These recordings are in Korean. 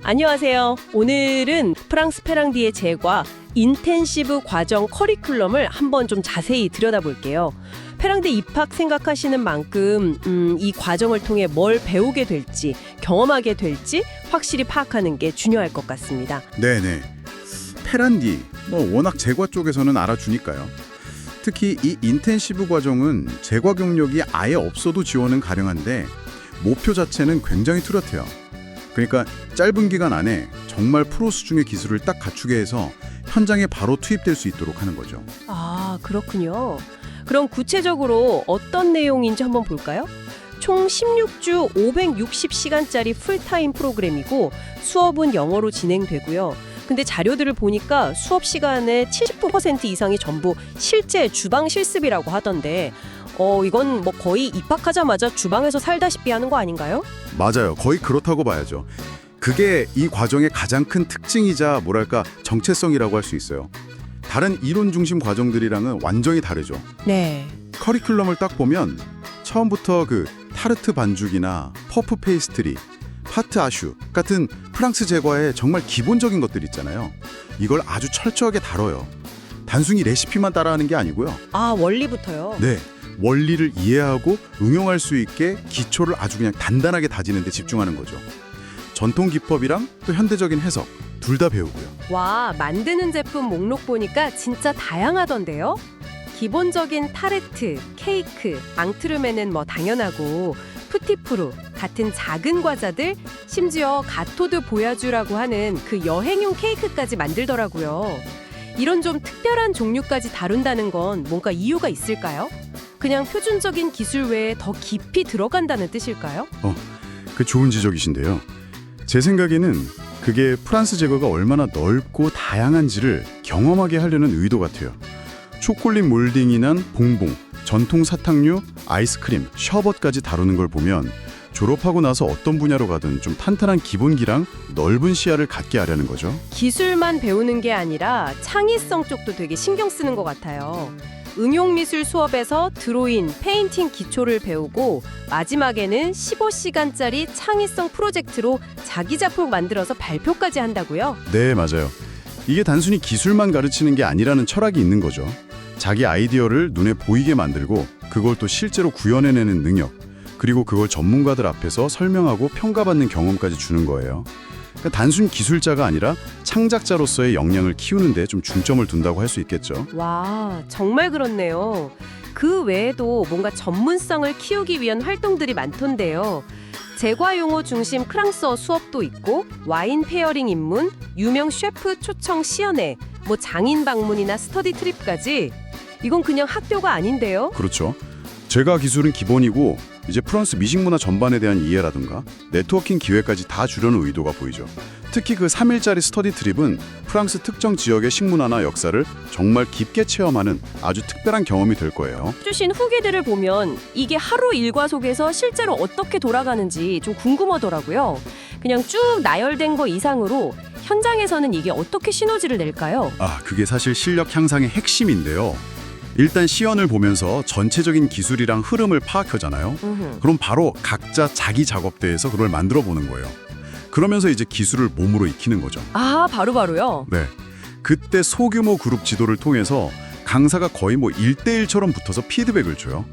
안녕하세요. 오늘은 프랑스 페랑디의 제과 인텐시브 과정 커리큘럼을 한번 좀 자세히 들여다볼게요. 페랑디 입학 생각하시는 만큼 이 과정을 통해 뭘 배우게 될지, 경험하게 될지 확실히 파악하는 게 중요할 것 같습니다. 네네. 페란디, 워낙 제과 쪽에서는 알아주니까요. 특히 이 인텐시브 과정은 제과 경력이 아예 없어도 지원은 가능한데 목표 자체는 굉장히 뚜렷해요. 그러니까 짧은 기간 안에 정말 프로 수준의 기술을 딱 갖추게 해서 현장에 바로 투입될 수 있도록 하는 거죠. 아, 그렇군요. 그럼 구체적으로 어떤 내용인지 한번 볼까요? 총 16주 560시간짜리 풀타임 프로그램이고 수업은 영어로 진행되고요. 근데 자료들을 보니까 수업 시간의 70% 이상이 전부 실제 주방 실습이라고 하던데 이건 뭐 거의 입학하자마자 주방에서 살다시피 하는 거 아닌가요? 맞아요. 거의 그렇다고 봐야죠. 그게 이 과정의 가장 큰 특징이자 뭐랄까 정체성이라고 할 수 있어요. 다른 이론 중심 과정들이랑은 완전히 다르죠. 네. 커리큘럼을 딱 보면 처음부터 그 타르트 반죽이나 퍼프 페이스트리, 파트 아슈 같은 프랑스 제과의 정말 기본적인 것들 있잖아요. 이걸 아주 철저하게 다뤄요. 단순히 레시피만 따라하는 게 아니고요. 아, 원리부터요? 네. 원리를 이해하고 응용할 수 있게 기초를 아주 그냥 단단하게 다지는 데 집중하는 거죠. 전통 기법이랑 또 현대적인 해석 둘 다 배우고요. 와, 만드는 제품 목록 보니까 진짜 다양하던데요? 기본적인 타르트, 케이크, 앙트르메는 뭐 당연하고 푸티프루 같은 작은 과자들, 심지어 가토드 보야주라고 하는 그 여행용 케이크까지 만들더라고요. 이런 좀 특별한 종류까지 다룬다는 건 뭔가 이유가 있을까요? 그냥 표준적인 기술 외에 더 깊이 들어간다는 뜻일까요? 그 좋은 지적이신데요. 제 생각에는 그게 프랑스 제과가 얼마나 넓고 다양한지를 경험하게 하려는 의도 같아요. 초콜릿 몰딩이나 봉봉, 전통 사탕류, 아이스크림, 셔벗까지 다루는 걸 보면 졸업하고 나서 어떤 분야로 가든 좀 탄탄한 기본기랑 넓은 시야를 갖게 하려는 거죠. 기술만 배우는 게 아니라 창의성 쪽도 되게 신경 쓰는 것 같아요. 응용미술 수업에서 드로잉, 페인팅 기초를 배우고 마지막에는 15시간짜리 창의성 프로젝트로 자기 작품 만들어서 발표까지 한다고요? 네, 맞아요. 이게 단순히 기술만 가르치는 게 아니라는 철학이 있는 거죠. 자기 아이디어를 눈에 보이게 만들고 그걸 또 실제로 구현해내는 능력, 그리고 그걸 전문가들 앞에서 설명하고 평가받는 경험까지 주는 거예요. 그러니까 단순 기술자가 아니라 창작자로서의 역량을 키우는 데 좀 중점을 둔다고 할 수 있겠죠. 와, 정말 그렇네요. 그 외에도 뭔가 전문성을 키우기 위한 활동들이 많던데요. 제과 용어 중심 프랑스어 수업도 있고 와인 페어링 입문, 유명 셰프 초청 시연회, 뭐 장인 방문이나 스터디 트립까지. 이건 그냥 학교가 아닌데요? 그렇죠. 제과 기술은 기본이고 이제 프랑스 미식 문화 전반에 대한 이해라든가 네트워킹 기회까지 다 주려는 의도가 보이죠. 특히 그 3일짜리 스터디 트립은 프랑스 특정 지역의 식문화나 역사를 정말 깊게 체험하는 아주 특별한 경험이 될 거예요. 주신 후기들을 보면 이게 하루 일과 속에서 실제로 어떻게 돌아가는지 좀 궁금하더라고요. 그냥 쭉 나열된 거 이상으로 현장에서는 이게 어떻게 시너지를 낼까요? 그게 사실 실력 향상의 핵심인데요. 일단 시연을 보면서 전체적인 기술이랑 흐름을 파악하잖아요. 그럼 바로 각자 자기 작업대에서 그걸 만들어 보는 거예요. 그러면서 이제 기술을 몸으로 익히는 거죠. 아, 바로바로요? 네. 그때 소규모 그룹 지도를 통해서 강사가 거의 뭐 1대1처럼 붙어서 피드백을 줘요.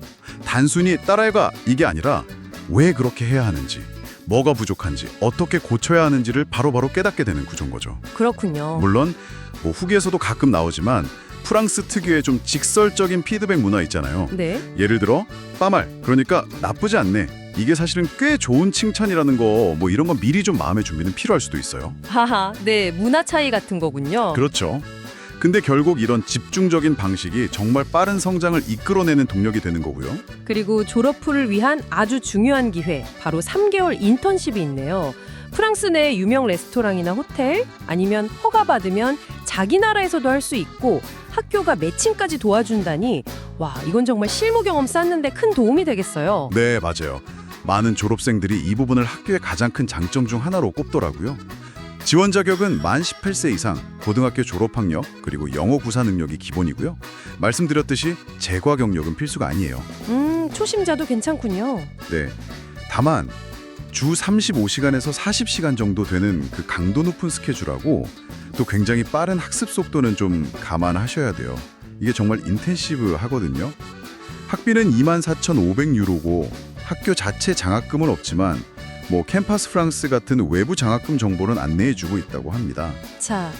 단순히 따라해가 이게 아니라 왜 그렇게 해야 하는지, 뭐가 부족한지, 어떻게 고쳐야 하는지를 바로바로 깨닫게 되는 구조인 거죠. 그렇군요. 물론 뭐 후기에서도 가끔 나오지만 프랑스 특유의 좀 직설적인 피드백 문화 있잖아요. 네. 예를 들어 빠말, 그러니까 나쁘지 않네. 이게 사실은 꽤 좋은 칭찬이라는 거, 뭐 이런 건 미리 좀 마음의 준비는 필요할 수도 있어요. 하하, 네, 문화 차이 같은 거군요. 그렇죠. 근데 결국 이런 집중적인 방식이 정말 빠른 성장을 이끌어내는 동력이 되는 거고요. 그리고 졸업 후를 위한 아주 중요한 기회, 바로 3개월 인턴십이 있네요. 프랑스 내 유명 레스토랑이나 호텔, 아니면 허가받으면 자기 나라에서도 할 수 있고 학교가 매칭까지 도와준다니, 와, 이건 정말 실무 경험 쌓는데 큰 도움이 되겠어요. 네, 맞아요. 많은 졸업생들이 이 부분을 학교의 가장 큰 장점 중 하나로 꼽더라고요. 지원 자격은 만 18세 이상, 고등학교 졸업학력, 그리고 영어 구사 능력이 기본이고요. 말씀드렸듯이 제과 경력은 필수가 아니에요. 초심자도 괜찮군요. 네. 다만 주 35시간에서 40시간 정도 되는 그 강도 높은 스케줄하고 또 굉장히 빠른 학습 속도는 좀 감안하셔야 돼요. 이게 정말 인텐시브 하거든요. 학비는 24,500유로고 학교 자체 장학금은 없지만 뭐 캠퍼스 프랑스 같은 외부 장학금 정보는 안내해주고 있다고 합니다. 자,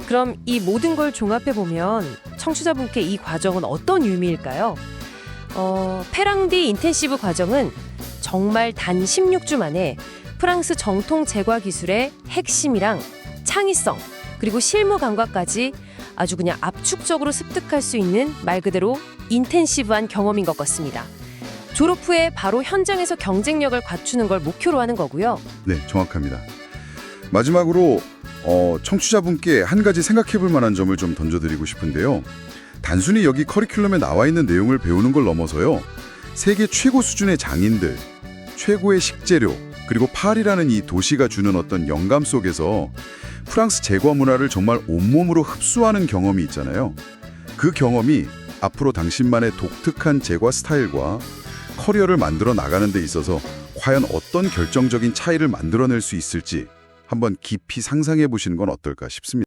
그럼 이 모든 걸 종합해보면 청취자분께 이 과정은 어떤 의미일까요? 페랑디 인텐시브 과정은 정말 단 16주 만에 프랑스 정통 제과 기술의 핵심이랑 창의성 그리고 실무 감각까지 아주 그냥 압축적으로 습득할 수 있는 말 그대로 인텐시브한 경험인 것 같습니다. 졸업 후에 바로 현장에서 경쟁력을 갖추는 걸 목표로 하는 거고요. 네, 정확합니다. 마지막으로 청취자분께 한 가지 생각해볼 만한 점을 좀 던져드리고 싶은데요. 단순히 여기 커리큘럼에 나와 있는 내용을 배우는 걸 넘어서요. 세계 최고 수준의 장인들, 최고의 식재료, 그리고 파리라는 이 도시가 주는 어떤 영감 속에서 프랑스 제과 문화를 정말 온몸으로 흡수하는 경험이 있잖아요. 그 경험이 앞으로 당신만의 독특한 제과 스타일과 커리어를 만들어 나가는 데 있어서 과연 어떤 결정적인 차이를 만들어낼 수 있을지 한번 깊이 상상해 보시는 건 어떨까 싶습니다.